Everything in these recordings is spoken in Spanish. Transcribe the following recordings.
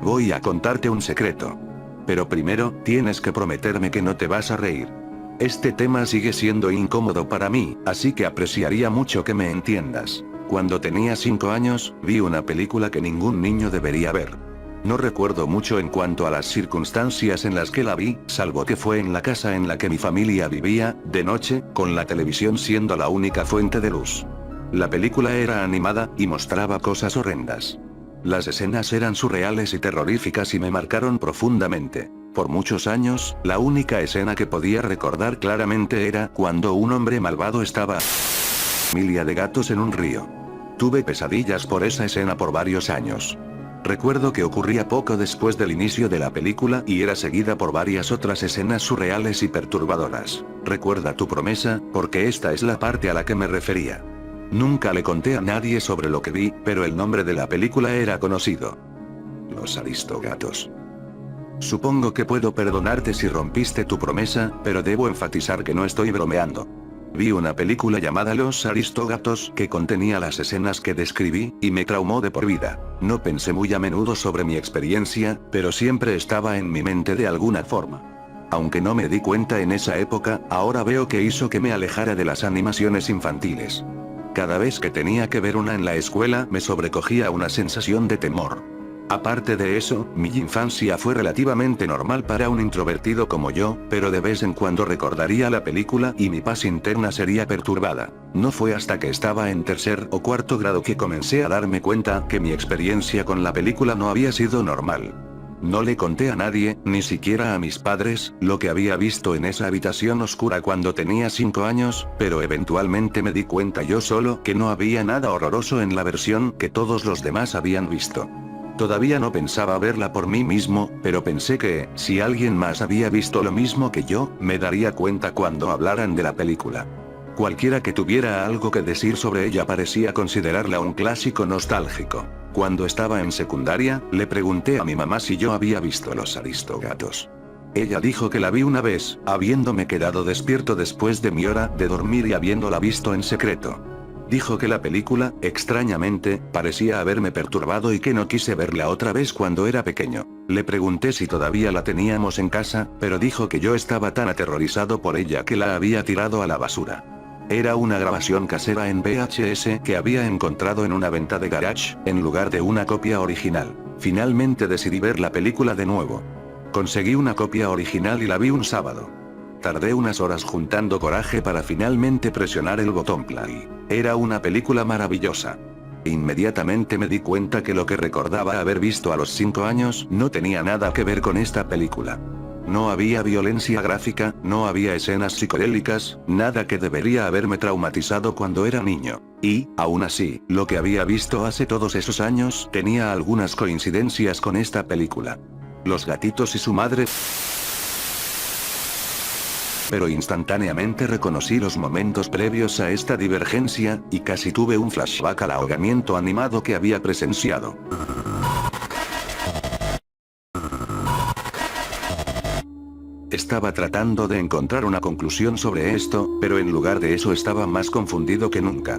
Voy a contarte un secreto. Pero primero, tienes que prometerme que no te vas a reír. Este tema sigue siendo incómodo para mí, así que apreciaría mucho que me entiendas. Cuando tenía 5 años, vi una película que ningún niño debería ver. No recuerdo mucho en cuanto a las circunstancias en las que la vi, salvo que fue en la casa en la que mi familia vivía, de noche, con la televisión siendo la única fuente de luz. La película era animada, y mostraba cosas horrendas. Las escenas eran surreales y terroríficas y me marcaron profundamente. Por muchos años, la única escena que podía recordar claramente era cuando un hombre malvado estaba familia de gatos en un río. Tuve pesadillas por esa escena por varios años. Recuerdo que ocurría poco después del inicio de la película y era seguida por varias otras escenas surreales y perturbadoras. Recuerda tu promesa, porque esta es la parte a la que me refería. Nunca le conté a nadie sobre lo que vi, pero el nombre de la película era conocido. Los Aristogatos. Supongo que puedo perdonarte si rompiste tu promesa, pero debo enfatizar que no estoy bromeando. Vi una película llamada Los Aristogatos que contenía las escenas que describí, y me traumó de por vida. No pensé muy a menudo sobre mi experiencia, pero siempre estaba en mi mente de alguna forma. Aunque no me di cuenta en esa época, ahora veo que hizo que me alejara de las animaciones infantiles. Cada vez que tenía que ver una en la escuela me sobrecogía una sensación de temor. Aparte de eso, mi infancia fue relativamente normal para un introvertido como yo, pero de vez en cuando recordaría la película y mi paz interna sería perturbada. No fue hasta que estaba en tercer o cuarto grado que comencé a darme cuenta que mi experiencia con la película no había sido normal. No le conté a nadie, ni siquiera a mis padres, lo que había visto en esa habitación oscura cuando tenía 5 años, pero eventualmente me di cuenta yo solo que no había nada horroroso en la versión que todos los demás habían visto. Todavía no pensaba verla por mí mismo, pero pensé que, si alguien más había visto lo mismo que yo, me daría cuenta cuando hablaran de la película. Cualquiera que tuviera algo que decir sobre ella parecía considerarla un clásico nostálgico. Cuando estaba en secundaria, le pregunté a mi mamá si yo había visto Los Aristogatos. Ella dijo que la vi una vez, habiéndome quedado despierto después de mi hora de dormir y habiéndola visto en secreto. Dijo que la película, extrañamente, parecía haberme perturbado y que no quise verla otra vez cuando era pequeño. Le pregunté si todavía la teníamos en casa, pero dijo que yo estaba tan aterrorizado por ella que la había tirado a la basura. Era una grabación casera en VHS que había encontrado en una venta de garage, en lugar de una copia original. Finalmente decidí ver la película de nuevo. Conseguí una copia original y la vi un sábado. Tardé unas horas juntando coraje para finalmente presionar el botón play. Era una película maravillosa. Inmediatamente me di cuenta que lo que recordaba haber visto a los 5 años no tenía nada que ver con esta película. No había violencia gráfica, no había escenas psicodélicas, nada que debería haberme traumatizado cuando era niño. Y, aún así, lo que había visto hace todos esos años tenía algunas coincidencias con esta película. Los gatitos y su madre. Pero instantáneamente reconocí los momentos previos a esta divergencia, y casi tuve un flashback al ahogamiento animado que había presenciado. Estaba tratando de encontrar una conclusión sobre esto, pero en lugar de eso estaba más confundido que nunca.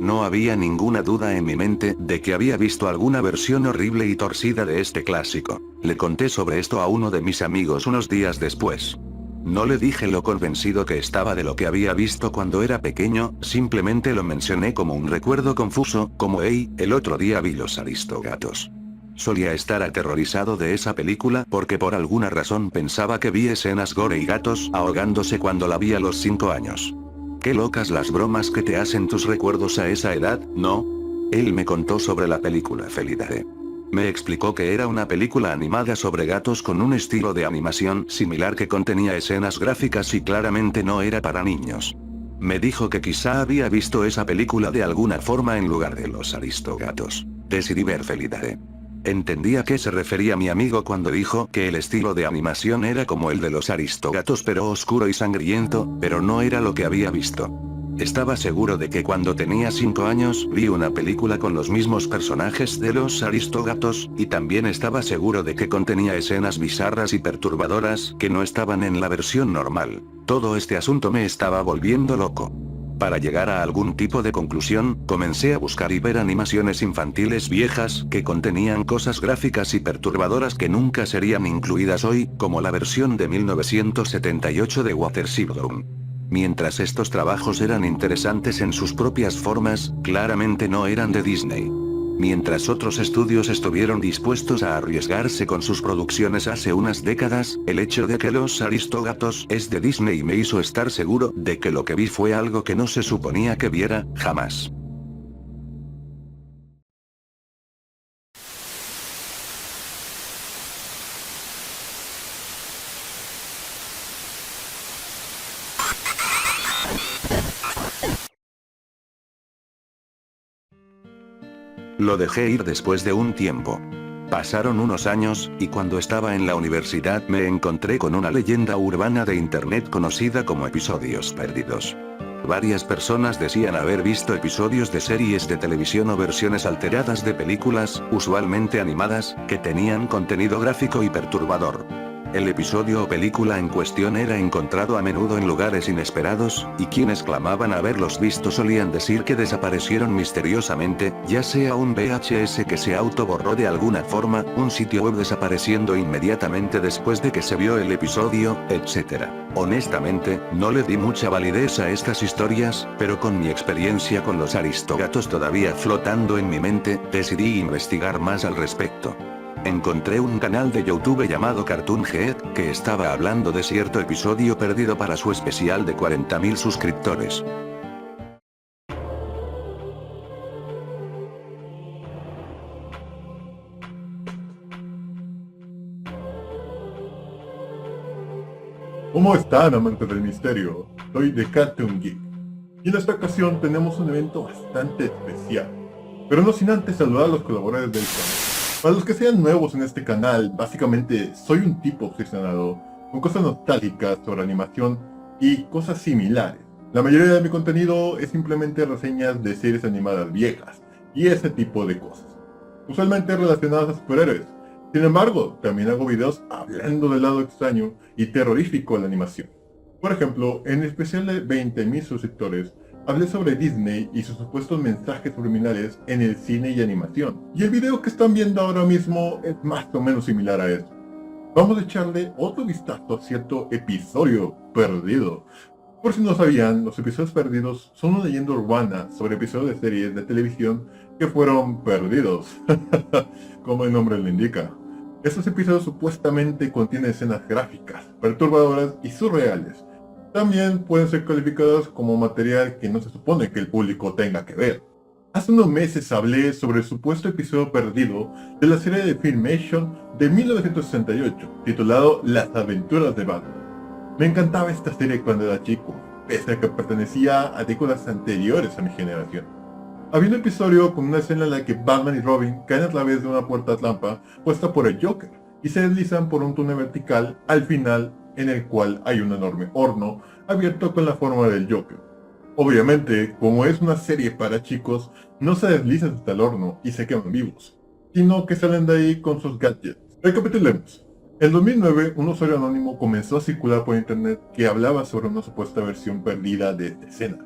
No había ninguna duda en mi mente de que había visto alguna versión horrible y torcida de este clásico. Le conté sobre esto a uno de mis amigos unos días después. No le dije lo convencido que estaba de lo que había visto cuando era pequeño, simplemente lo mencioné como un recuerdo confuso, como hey, el otro día vi Los Aristogatos. Solía estar aterrorizado de esa película porque por alguna razón pensaba que vi escenas gore y gatos ahogándose cuando la vi a los 5 años. Qué locas las bromas que te hacen tus recuerdos a esa edad, ¿no? Él me contó sobre la película Felidae. Me explicó que era una película animada sobre gatos con un estilo de animación similar que contenía escenas gráficas y claramente no era para niños. Me dijo que quizá había visto esa película de alguna forma en lugar de Los Aristogatos. Decidí ver Felidae. Entendí a qué se refería mi amigo cuando dijo que el estilo de animación era como el de Los Aristogatos pero oscuro y sangriento, pero no era lo que había visto. Estaba seguro de que cuando tenía 5 años vi una película con los mismos personajes de Los Aristogatos, y también estaba seguro de que contenía escenas bizarras y perturbadoras que no estaban en la versión normal. Todo este asunto me estaba volviendo loco. Para llegar a algún tipo de conclusión, comencé a buscar y ver animaciones infantiles viejas que contenían cosas gráficas y perturbadoras que nunca serían incluidas hoy, como la versión de 1978 de Watership Down. Mientras estos trabajos eran interesantes en sus propias formas, claramente no eran de Disney. Mientras otros estudios estuvieron dispuestos a arriesgarse con sus producciones hace unas décadas, el hecho de que Los Aristógatos es de Disney me hizo estar seguro de que lo que vi fue algo que no se suponía que viera, jamás. Lo dejé ir después de un tiempo. Pasaron unos años, y cuando estaba en la universidad me encontré con una leyenda urbana de internet conocida como episodios perdidos. Varias personas decían haber visto episodios de series de televisión o versiones alteradas de películas, usualmente animadas, que tenían contenido gráfico y perturbador. El episodio o película en cuestión era encontrado a menudo en lugares inesperados, y quienes clamaban haberlos visto solían decir que desaparecieron misteriosamente, ya sea un VHS que se autoborró de alguna forma, un sitio web desapareciendo inmediatamente después de que se vio el episodio, etc. Honestamente, no le di mucha validez a estas historias, pero con mi experiencia con los Aristógatos todavía flotando en mi mente, decidí investigar más al respecto. Encontré un canal de YouTube llamado Cartoon Head, que estaba hablando de cierto episodio perdido para su especial de 40.000 suscriptores. ¿Cómo están, amantes del misterio? Soy The Cartoon Geek, y en esta ocasión tenemos un evento bastante especial, pero no sin antes saludar a los colaboradores del canal. Para los que sean nuevos en este canal, básicamente soy un tipo obsesionado con cosas nostálgicas sobre animación y cosas similares. La mayoría de mi contenido es simplemente reseñas de series animadas viejas y ese tipo de cosas, usualmente relacionadas a superhéroes. Sin embargo, también hago videos hablando del lado extraño y terrorífico de la animación. Por ejemplo, en el especial de 20.000 suscriptores, hablé sobre Disney y sus supuestos mensajes subliminales en el cine y animación. Y el video que están viendo ahora mismo es más o menos similar a eso. Vamos a echarle otro vistazo a cierto episodio perdido. Por si no sabían, los episodios perdidos son una leyenda urbana sobre episodios de series de televisión que fueron perdidos, como el nombre lo indica. Estos episodios supuestamente contienen escenas gráficas, perturbadoras y surreales. También pueden ser calificadas como material que no se supone que el público tenga que ver. Hace unos meses hablé sobre el supuesto episodio perdido de la serie de Filmation de 1968, titulado Las aventuras de Batman. Me encantaba esta serie cuando era chico, pese a que pertenecía a décadas anteriores a mi generación. Había un episodio con una escena en la que Batman y Robin caen a través de una puerta trampa puesta por el Joker y se deslizan por un túnel vertical al final, en el cual hay un enorme horno abierto con la forma del Joker. Obviamente, como es una serie para chicos, no se deslizan hasta el horno y se queman vivos, sino que salen de ahí con sus gadgets. Recapitulemos. En 2009, un usuario anónimo comenzó a circular por internet que hablaba sobre una supuesta versión perdida de esta escena.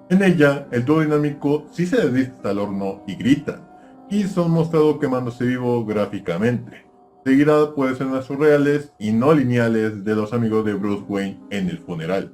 En ella, el dúo dinámico sí se desliza hasta el horno y gritan, y son mostrados quemándose vivo gráficamente. Seguirá por escenas surreales y no lineales de los amigos de Bruce Wayne en el funeral.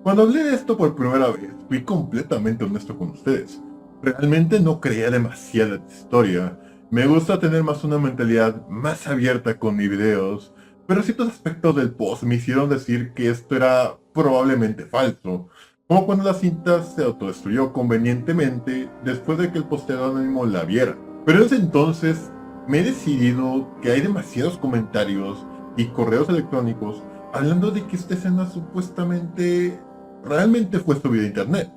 Cuando hablé de esto por primera vez, fui completamente honesto con ustedes. Realmente no creía demasiada historia. Me gusta tener más una mentalidad más abierta con mis videos, pero ciertos aspectos del post me hicieron decir que esto era probablemente falso, como cuando la cinta se autodestruyó convenientemente después de que el posteador anónimo la viera. Pero en ese entonces me he decidido que hay demasiados comentarios y correos electrónicos hablando de que esta escena supuestamente realmente fue subida a internet.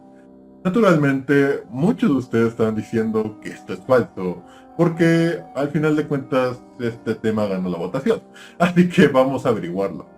Naturalmente, muchos de ustedes están diciendo que esto es falso, porque al final de cuentas este tema ganó la votación, así que vamos a averiguarlo.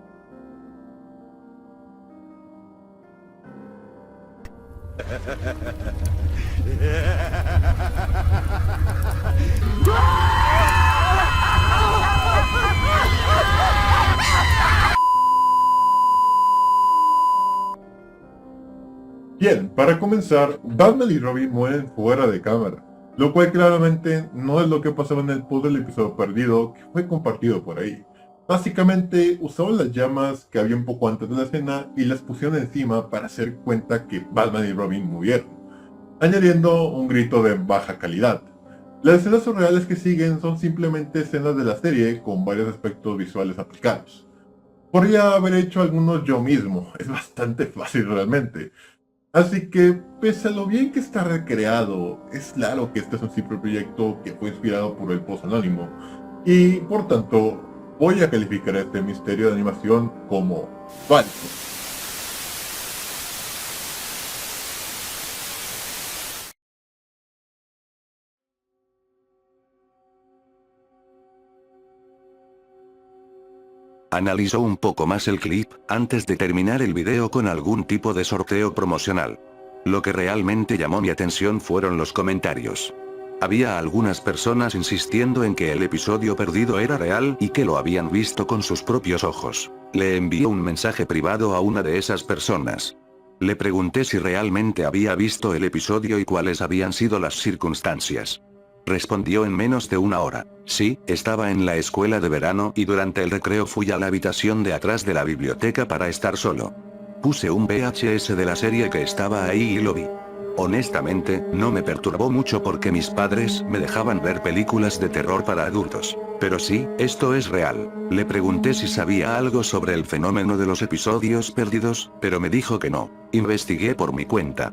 Bien, para comenzar, Batman y Robin mueren fuera de cámara, lo cual claramente no es lo que pasaba en el post del episodio perdido que fue compartido por ahí. Básicamente usaron las llamas que había un poco antes de la escena y las pusieron encima para hacer cuenta que Batman y Robin murieron, añadiendo un grito de baja calidad. Las escenas surreales que siguen son simplemente escenas de la serie con varios aspectos visuales aplicados. Podría haber hecho algunos yo mismo, es bastante fácil realmente. Así que, pese a lo bien que está recreado, es claro que este es un simple proyecto que fue inspirado por el post anónimo, y por tanto, voy a calificar este misterio de animación como falso. Analizó un poco más el clip, antes de terminar el video con algún tipo de sorteo promocional. Lo que realmente llamó mi atención fueron los comentarios. Había algunas personas insistiendo en que el episodio perdido era real y que lo habían visto con sus propios ojos. Le envié un mensaje privado a una de esas personas. Le pregunté si realmente había visto el episodio y cuáles habían sido las circunstancias. Respondió en menos de una hora. Sí, estaba en la escuela de verano y durante el recreo fui a la habitación de atrás de la biblioteca para estar solo. Puse un VHS de la serie que estaba ahí y lo vi. Honestamente, no me perturbó mucho porque mis padres me dejaban ver películas de terror para adultos. Pero sí, esto es real. Le pregunté si sabía algo sobre el fenómeno de los episodios perdidos, pero me dijo que no. Investigué por mi cuenta.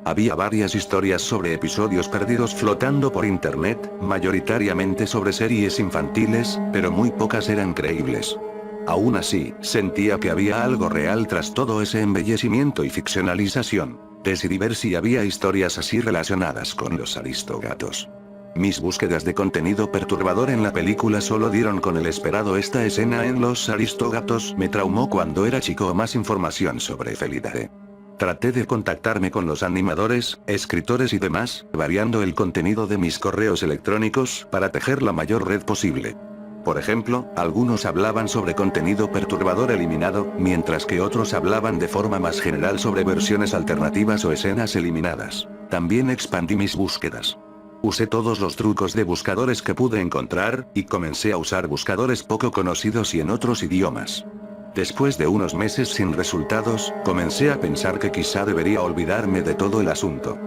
Había varias historias sobre episodios perdidos flotando por internet, mayoritariamente sobre series infantiles, pero muy pocas eran creíbles. Aún así, sentía que había algo real tras todo ese embellecimiento y ficcionalización. Decidí ver si había historias así relacionadas con los Aristogatos. Mis búsquedas de contenido perturbador en la película solo dieron con el esperado. Esta escena en Los Aristogatos me traumó cuando era chico. Más información sobre Felidae. Traté de contactarme con los animadores, escritores y demás, variando el contenido de mis correos electrónicos para tejer la mayor red posible. Por ejemplo, algunos hablaban sobre contenido perturbador eliminado, mientras que otros hablaban de forma más general sobre versiones alternativas o escenas eliminadas. También expandí mis búsquedas. Usé todos los trucos de buscadores que pude encontrar, y comencé a usar buscadores poco conocidos y en otros idiomas. Después de unos meses sin resultados, comencé a pensar que quizá debería olvidarme de todo el asunto.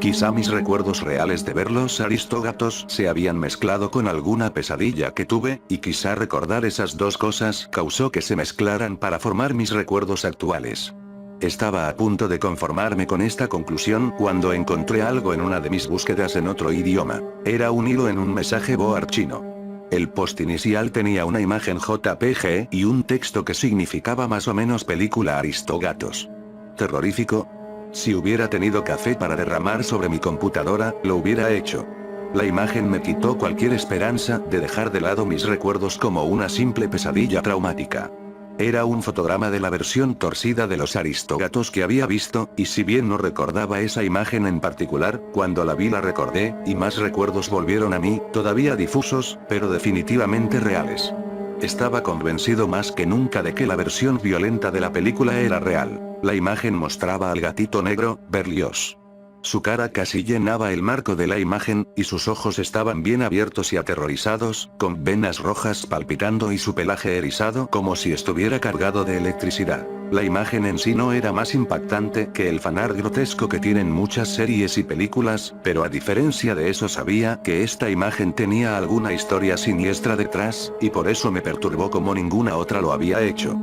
Quizá mis recuerdos reales de ver los Aristogatos se habían mezclado con alguna pesadilla que tuve, y quizá recordar esas dos cosas causó que se mezclaran para formar mis recuerdos actuales. Estaba a punto de conformarme con esta conclusión cuando encontré algo en una de mis búsquedas en otro idioma. Era un hilo en un mensaje board chino. El post inicial tenía una imagen JPG y un texto que significaba más o menos película Aristogatos. Terrorífico. Si hubiera tenido café para derramar sobre mi computadora, lo hubiera hecho. La imagen me quitó cualquier esperanza de dejar de lado mis recuerdos como una simple pesadilla traumática. Era un fotograma de la versión torcida de los Aristogatos que había visto, y si bien no recordaba esa imagen en particular, cuando la vi la recordé, y más recuerdos volvieron a mí, todavía difusos, pero definitivamente reales. Estaba convencido más que nunca de que la versión violenta de la película era real. La imagen mostraba al gatito negro, Berlioz. Su cara casi llenaba el marco de la imagen, y sus ojos estaban bien abiertos y aterrorizados, con venas rojas palpitando y su pelaje erizado como si estuviera cargado de electricidad. La imagen en sí no era más impactante que el fanart grotesco que tienen muchas series y películas, pero a diferencia de eso sabía que esta imagen tenía alguna historia siniestra detrás, y por eso me perturbó como ninguna otra lo había hecho.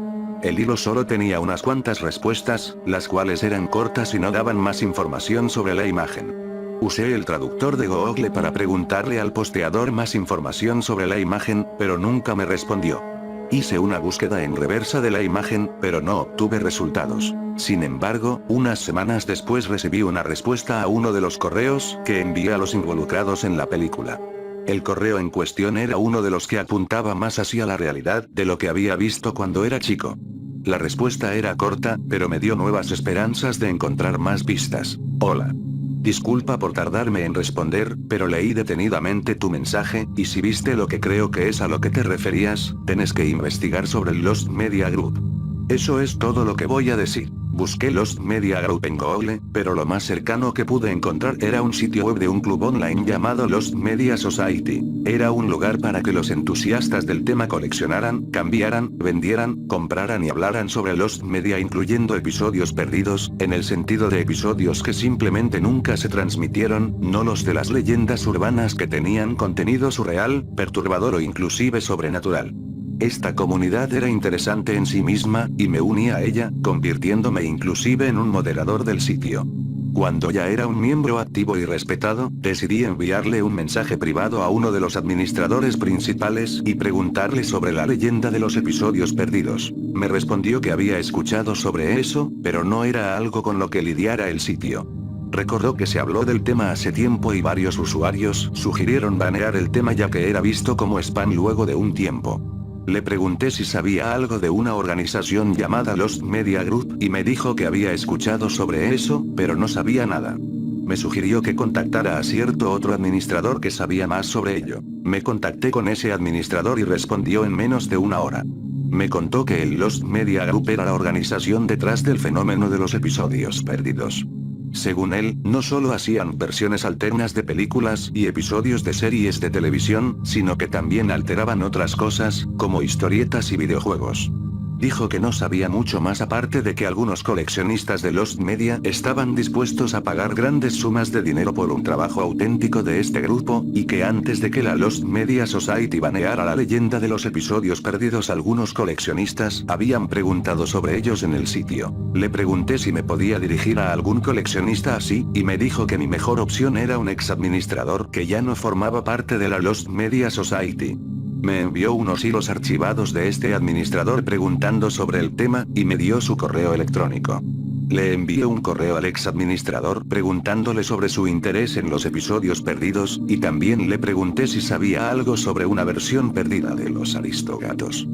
El hilo solo tenía unas cuantas respuestas, las cuales eran cortas y no daban más información sobre la imagen. Usé el traductor de Google para preguntarle al posteador más información sobre la imagen, pero nunca me respondió. Hice una búsqueda en reversa de la imagen, pero no obtuve resultados. Sin embargo, unas semanas después recibí una respuesta a uno de los correos que envié a los involucrados en la película. El correo en cuestión era uno de los que apuntaba más hacia la realidad de lo que había visto cuando era chico. La respuesta era corta, pero me dio nuevas esperanzas de encontrar más pistas. Hola. Disculpa por tardarme en responder, pero leí detenidamente tu mensaje, y si viste lo que creo que es a lo que te referías, tienes que investigar sobre el Lost Media Group. Eso es todo lo que voy a decir. Busqué Lost Media Group en Google, pero lo más cercano que pude encontrar era un sitio web de un club online llamado Lost Media Society. Era un lugar para que los entusiastas del tema coleccionaran, cambiaran, vendieran, compraran y hablaran sobre Lost Media, incluyendo episodios perdidos, en el sentido de episodios que simplemente nunca se transmitieron, no los de las leyendas urbanas que tenían contenido surreal, perturbador o inclusive sobrenatural. Esta comunidad era interesante en sí misma, y me uní a ella, convirtiéndome inclusive en un moderador del sitio. Cuando ya era un miembro activo y respetado, decidí enviarle un mensaje privado a uno de los administradores principales y preguntarle sobre la leyenda de los episodios perdidos. Me respondió que había escuchado sobre eso, pero no era algo con lo que lidiara el sitio. Recordó que se habló del tema hace tiempo y varios usuarios sugirieron banear el tema ya que era visto como spam luego de un tiempo. Le pregunté si sabía algo de una organización llamada Lost Media Group, y me dijo que había escuchado sobre eso, pero no sabía nada. Me sugirió que contactara a cierto otro administrador que sabía más sobre ello. Me contacté con ese administrador y respondió en menos de una hora. Me contó que el Lost Media Group era la organización detrás del fenómeno de los episodios perdidos. Según él, no solo hacían versiones alternas de películas y episodios de series de televisión, sino que también alteraban otras cosas, como historietas y videojuegos. Dijo que no sabía mucho más aparte de que algunos coleccionistas de Lost Media estaban dispuestos a pagar grandes sumas de dinero por un trabajo auténtico de este grupo, y que antes de que la Lost Media Society baneara la leyenda de los episodios perdidos, algunos coleccionistas habían preguntado sobre ellos en el sitio. Le pregunté si me podía dirigir a algún coleccionista así, y me dijo que mi mejor opción era un ex administrador que ya no formaba parte de la Lost Media Society. Me envió unos hilos archivados de este administrador preguntando sobre el tema, y me dio su correo electrónico. Le envié un correo al ex administrador preguntándole sobre su interés en los episodios perdidos, y también le pregunté si sabía algo sobre una versión perdida de los Aristogatos.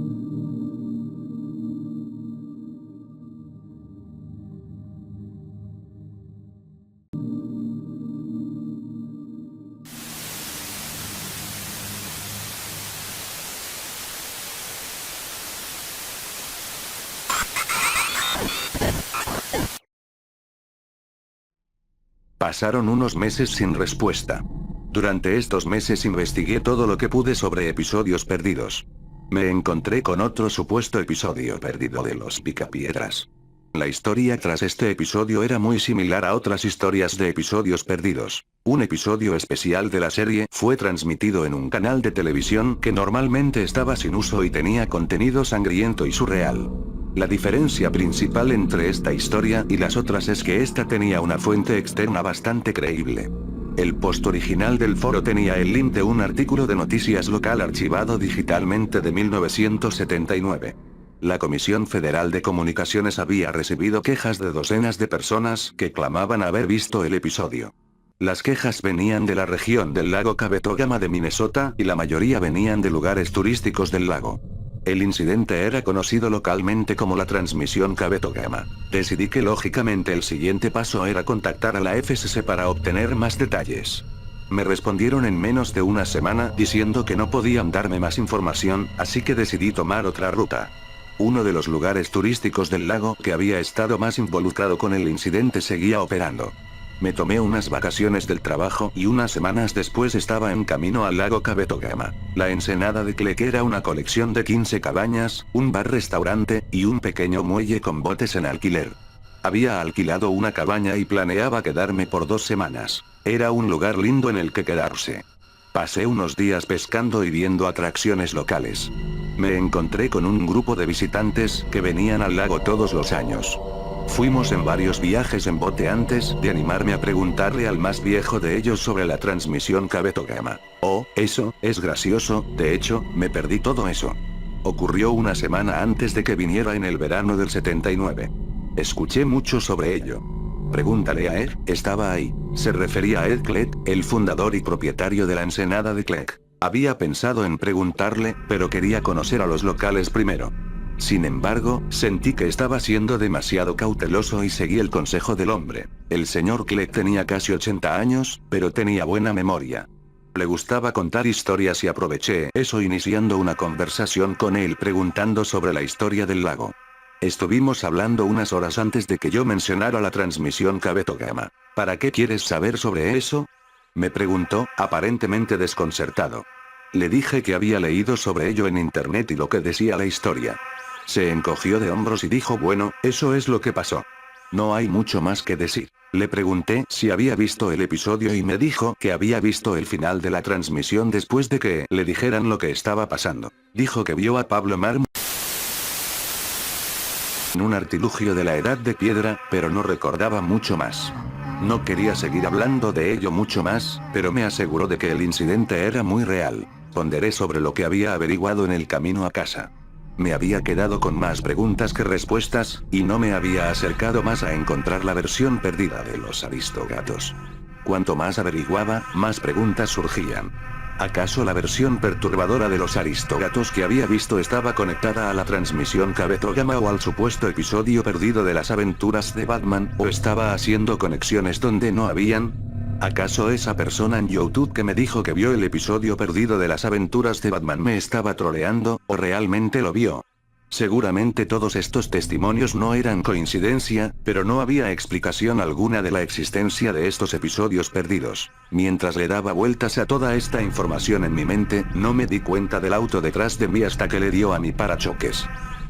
Pasaron unos meses sin respuesta. Durante estos meses investigué todo lo que pude sobre episodios perdidos. Me encontré con otro supuesto episodio perdido de los Picapiedras. La historia tras este episodio era muy similar a otras historias de episodios perdidos. Un episodio especial de la serie fue transmitido en un canal de televisión que normalmente estaba sin uso y tenía contenido sangriento y surreal. La diferencia principal entre esta historia y las otras es que esta tenía una fuente externa bastante creíble. El post original del foro tenía el link de un artículo de noticias local archivado digitalmente de 1979. La Comisión Federal de Comunicaciones había recibido quejas de docenas de personas que clamaban haber visto el episodio. Las quejas venían de la región del lago Cabetogama de Minnesota, y la mayoría venían de lugares turísticos del lago. El incidente era conocido localmente como la transmisión Cabetogama. Decidí que lógicamente el siguiente paso era contactar a la FCC para obtener más detalles. Me respondieron en menos de una semana diciendo que no podían darme más información, así que decidí tomar otra ruta. Uno de los lugares turísticos del lago que había estado más involucrado con el incidente seguía operando. Me tomé unas vacaciones del trabajo y unas semanas después estaba en camino al lago Cabetogama. La ensenada de Cleck era una colección de 15 cabañas, un bar-restaurante, y un pequeño muelle con botes en alquiler. Había alquilado una cabaña y planeaba quedarme por 2 semanas. Era un lugar lindo en el que quedarse. Pasé unos días pescando y viendo atracciones locales. Me encontré con un grupo de visitantes que venían al lago todos los años. Fuimos en varios viajes en bote antes de animarme a preguntarle al más viejo de ellos sobre la transmisión Cabetogama. Oh, eso es gracioso, de hecho, me perdí todo eso. Ocurrió una semana antes de que viniera en el verano del 79. Escuché mucho sobre ello. Pregúntale a Ed, estaba ahí. Se refería a Ed Kleck, el fundador y propietario de la ensenada de Kleck. Había pensado en preguntarle, pero quería conocer a los locales primero. Sin embargo, sentí que estaba siendo demasiado cauteloso y seguí el consejo del hombre. El señor Kleck tenía casi 80 años, pero tenía buena memoria. Le gustaba contar historias y aproveché eso iniciando una conversación con él preguntando sobre la historia del lago. Estuvimos hablando unas horas antes de que yo mencionara la transmisión Kabeto-Gama. ¿Para qué quieres saber sobre eso? Me preguntó, aparentemente desconcertado. Le dije que había leído sobre ello en internet y lo que decía la historia. Se encogió de hombros y dijo, bueno, eso es lo que pasó. No hay mucho más que decir. Le pregunté si había visto el episodio y me dijo que había visto el final de la transmisión después de que le dijeran lo que estaba pasando. Dijo que vio a Pablo Mármol en un artilugio de la Edad de Piedra, pero no recordaba mucho más. No quería seguir hablando de ello mucho más, pero me aseguró de que el incidente era muy real. Ponderé sobre lo que había averiguado en el camino a casa. Me había quedado con más preguntas que respuestas, y no me había acercado más a encontrar la versión perdida de los Aristogatos. Cuanto más averiguaba, más preguntas surgían. ¿Acaso la versión perturbadora de los Aristogatos que había visto estaba conectada a la transmisión Kabeto-Gama o al supuesto episodio perdido de las aventuras de Batman, o estaba haciendo conexiones donde no habían? ¿Acaso esa persona en YouTube que me dijo que vio el episodio perdido de las aventuras de Batman me estaba troleando, o realmente lo vio? Seguramente todos estos testimonios no eran coincidencia, pero no había explicación alguna de la existencia de estos episodios perdidos. Mientras le daba vueltas a toda esta información en mi mente, no me di cuenta del auto detrás de mí hasta que le dio a mi parachoques.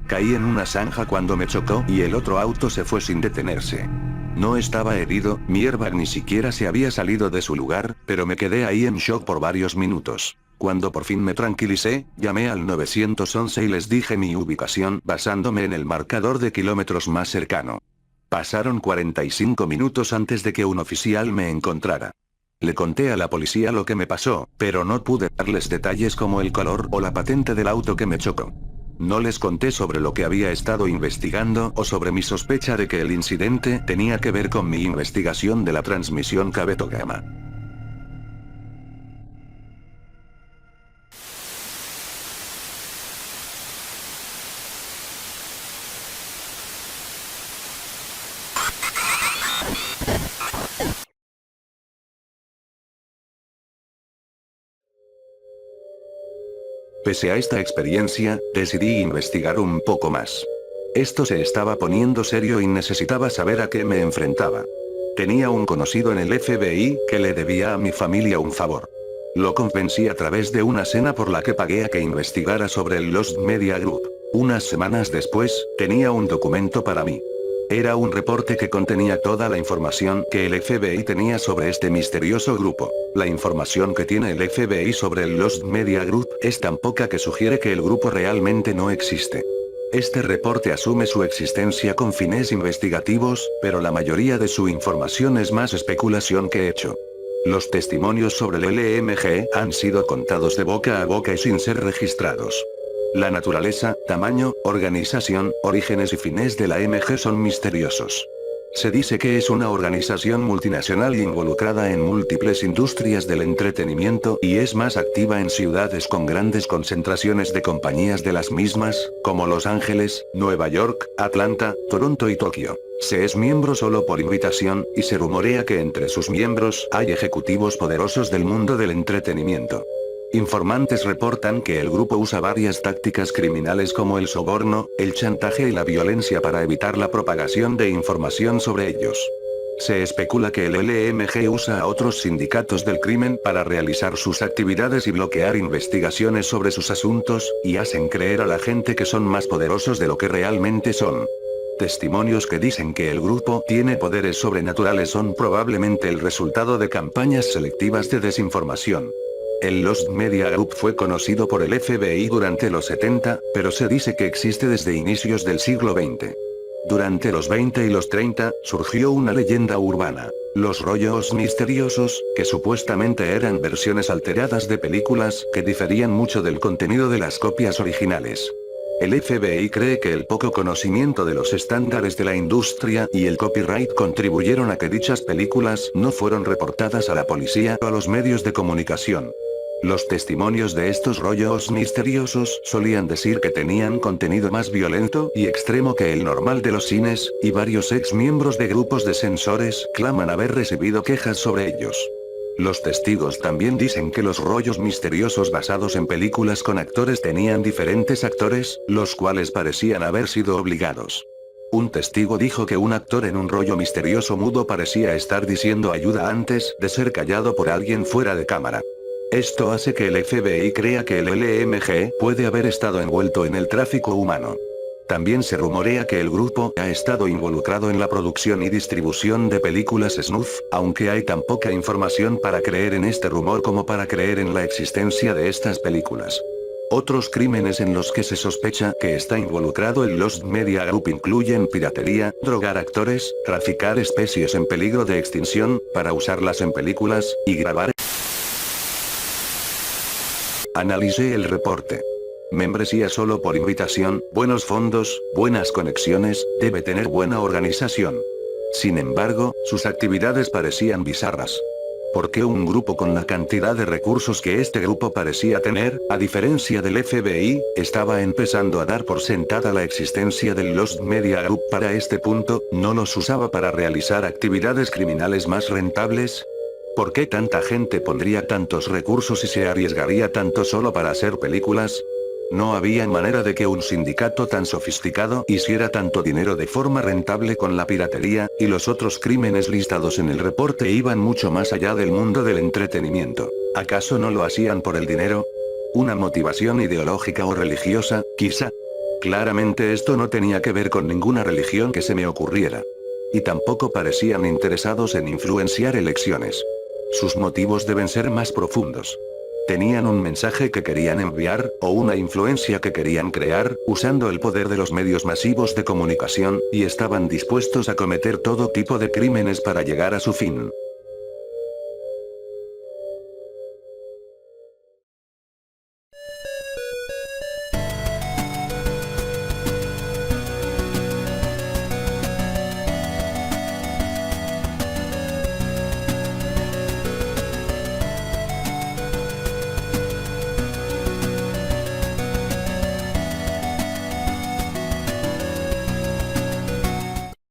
Caí en una zanja cuando me chocó y el otro auto se fue sin detenerse. No estaba herido, mi airbag ni siquiera se había salido de su lugar, pero me quedé ahí en shock por varios minutos. Cuando por fin me tranquilicé, llamé al 911 y les dije mi ubicación basándome en el marcador de kilómetros más cercano. Pasaron 45 minutos antes de que un oficial me encontrara. Le conté a la policía lo que me pasó, pero no pude darles detalles como el color o la patente del auto que me chocó. No les conté sobre lo que había estado investigando o sobre mi sospecha de que el incidente tenía que ver con mi investigación de la transmisión Kabeto-Gama. Pese a esta experiencia, decidí investigar un poco más. Esto se estaba poniendo serio y necesitaba saber a qué me enfrentaba. Tenía un conocido en el FBI que le debía a mi familia un favor. Lo convencí a través de una cena por la que pagué a que investigara sobre el Lost Media Group. Unas semanas después, tenía un documento para mí. Era un reporte que contenía toda la información que el FBI tenía sobre este misterioso grupo. La información que tiene el FBI sobre el Lost Media Group es tan poca que sugiere que el grupo realmente no existe. Este reporte asume su existencia con fines investigativos, pero la mayoría de su información es más especulación que hecho. Los testimonios sobre el LMG han sido contados de boca a boca y sin ser registrados. La naturaleza, tamaño, organización, orígenes y fines de la MG son misteriosos. Se dice que es una organización multinacional involucrada en múltiples industrias del entretenimiento y es más activa en ciudades con grandes concentraciones de compañías de las mismas, como Los Ángeles, Nueva York, Atlanta, Toronto y Tokio. Se es miembro solo por invitación, y se rumorea que entre sus miembros hay ejecutivos poderosos del mundo del entretenimiento. Informantes reportan que el grupo usa varias tácticas criminales como el soborno, el chantaje y la violencia para evitar la propagación de información sobre ellos. Se especula que el LMG usa a otros sindicatos del crimen para realizar sus actividades y bloquear investigaciones sobre sus asuntos, y hacen creer a la gente que son más poderosos de lo que realmente son. Testimonios que dicen que el grupo tiene poderes sobrenaturales son probablemente el resultado de campañas selectivas de desinformación. El Lost Media Group fue conocido por el FBI durante los 70, pero se dice que existe desde inicios del siglo XX. Durante los 20 y los 30, surgió una leyenda urbana. Los rollos misteriosos, que supuestamente eran versiones alteradas de películas que diferían mucho del contenido de las copias originales. El FBI cree que el poco conocimiento de los estándares de la industria y el copyright contribuyeron a que dichas películas no fueron reportadas a la policía o a los medios de comunicación. Los testimonios de estos rollos misteriosos solían decir que tenían contenido más violento y extremo que el normal de los cines, y varios ex miembros de grupos de censores claman haber recibido quejas sobre ellos. Los testigos también dicen que los rollos misteriosos basados en películas con actores tenían diferentes actores, los cuales parecían haber sido obligados. Un testigo dijo que un actor en un rollo misterioso mudo parecía estar diciendo ayuda antes de ser callado por alguien fuera de cámara. Esto hace que el FBI crea que el LMG puede haber estado envuelto en el tráfico humano. También se rumorea que el grupo ha estado involucrado en la producción y distribución de películas snuff, aunque hay tan poca información para creer en este rumor como para creer en la existencia de estas películas. Otros crímenes en los que se sospecha que está involucrado el Lost Media Group incluyen piratería, drogar actores, traficar especies en peligro de extinción, para usarlas en películas, y grabar. Analicé el reporte. Membresía solo por invitación, buenos fondos, buenas conexiones, debe tener buena organización. Sin embargo, sus actividades parecían bizarras. ¿Por qué un grupo con la cantidad de recursos que este grupo parecía tener, a diferencia del FBI, estaba empezando a dar por sentada la existencia del Lost Media Group para este punto, no los usaba para realizar actividades criminales más rentables? ¿Por qué tanta gente pondría tantos recursos y se arriesgaría tanto solo para hacer películas? No había manera de que un sindicato tan sofisticado hiciera tanto dinero de forma rentable con la piratería, y los otros crímenes listados en el reporte iban mucho más allá del mundo del entretenimiento. ¿Acaso no lo hacían por el dinero? ¿Una motivación ideológica o religiosa, quizá? Claramente esto no tenía que ver con ninguna religión que se me ocurriera. Y tampoco parecían interesados en influenciar elecciones. Sus motivos deben ser más profundos. Tenían un mensaje que querían enviar, o una influencia que querían crear, usando el poder de los medios masivos de comunicación, y estaban dispuestos a cometer todo tipo de crímenes para llegar a su fin.